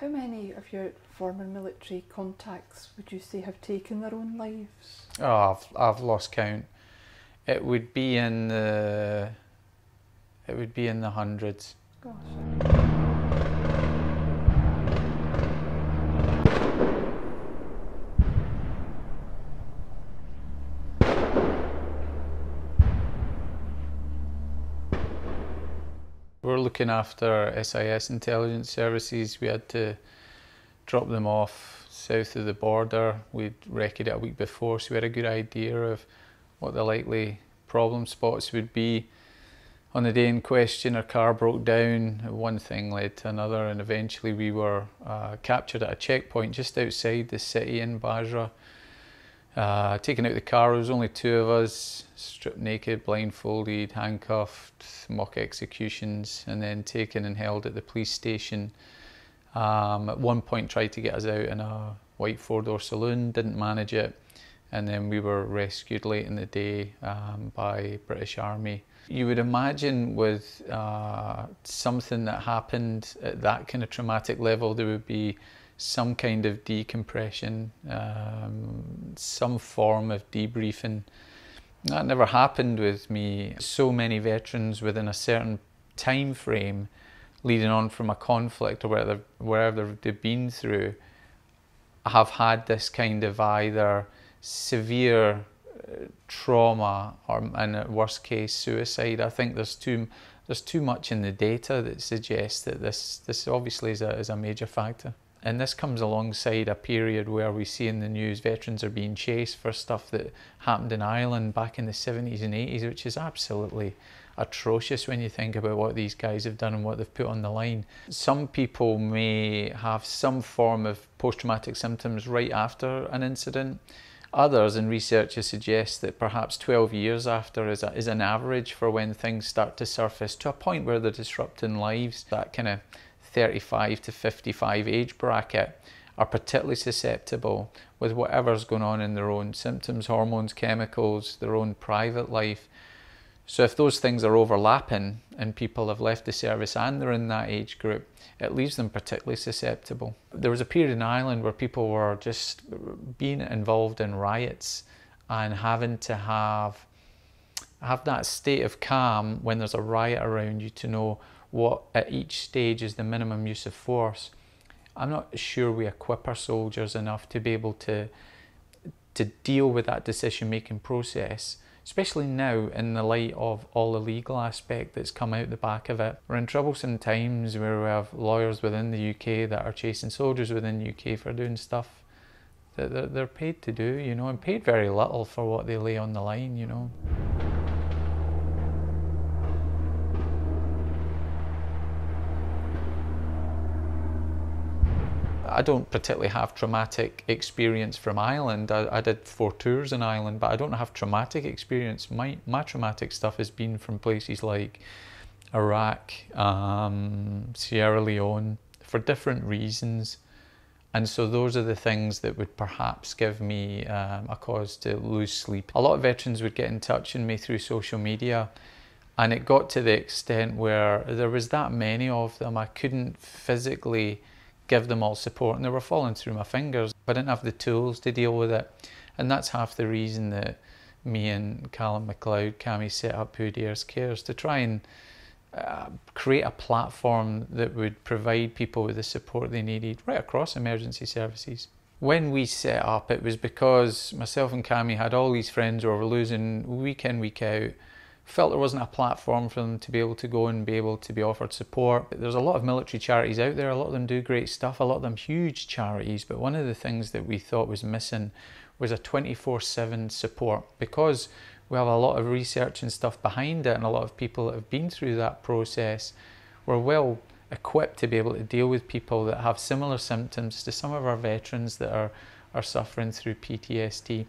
How many of your former military contacts would you say have taken their own lives? Oh, I've lost count. It would be in the hundreds. Gosh. We're looking after SIS intelligence services. We had to drop them off south of the border. We'd recce'd it a week before, so we had a good idea of what the likely problem spots would be. On the day in question, our car broke down. One thing led to another, and eventually we were captured at a checkpoint just outside the city in Basra. Taken out the car, there was only two of us, stripped naked, blindfolded, handcuffed, mock executions, and then taken and held at the police station. At one point tried to get us out in a white four-door saloon, didn't manage it, and then we were rescued late in the day by British Army. You would imagine with something that happened at that kind of traumatic level, there would be some kind of decompression, some form of debriefing. That never happened with me. So many veterans within a certain time frame leading on from a conflict or wherever they've been through have had this kind of either severe trauma or, in worst case, suicide. I think there's too much in the data that suggests that this obviously is a major factor. And this comes alongside a period where we see in the news veterans are being chased for stuff that happened in Ireland back in the 70s and 80s, which is absolutely atrocious when you think about what these guys have done and what they've put on the line. Some people may have some form of post-traumatic symptoms right after an incident. Others, and researchers suggest that perhaps 12 years after is an average for when things start to surface to a point where they're disrupting lives. That kind of 35 to 55 age bracket are particularly susceptible with whatever's going on in their own symptoms, hormones, chemicals, their own private life. So if those things are overlapping and people have left the service and they're in that age group, it leaves them particularly susceptible. There was a period in Ireland where people were just being involved in riots and having to have that state of calm when there's a riot around you to know what at each stage is the minimum use of force. I'm not sure we equip our soldiers enough to be able to deal with that decision-making process, especially now in the light of all the legal aspect that's come out the back of it. We're in troublesome times where we have lawyers within the UK that are chasing soldiers within the UK for doing stuff that they're paid to do, you know, and paid very little for what they lay on the line, you know. I don't particularly have traumatic experience from Ireland. I did 4 tours in Ireland, but I don't have traumatic experience. My traumatic stuff has been from places like Iraq, Sierra Leone, for different reasons. And so those are the things that would perhaps give me a cause to lose sleep. A lot of veterans would get in touch with me through social media, and it got to the extent where there was that many of them, I couldn't physically give them all support, and they were falling through my fingers. I didn't have the tools to deal with it, and that's half the reason that me and Colin MacLachlan, Cammy, set up Who Dares Cares, to try and create a platform that would provide people with the support they needed right across emergency services. When we set up, it was because myself and Cammy had all these friends who were losing week in, week out, felt there wasn't a platform for them to be able to go and be able to be offered support. There's a lot of military charities out there, a lot of them do great stuff, a lot of them huge charities, but one of the things that we thought was missing was a 24/7 support. Because we have a lot of research and stuff behind it and a lot of people that have been through that process, we're well equipped to be able to deal with people that have similar symptoms to some of our veterans that are suffering through PTSD.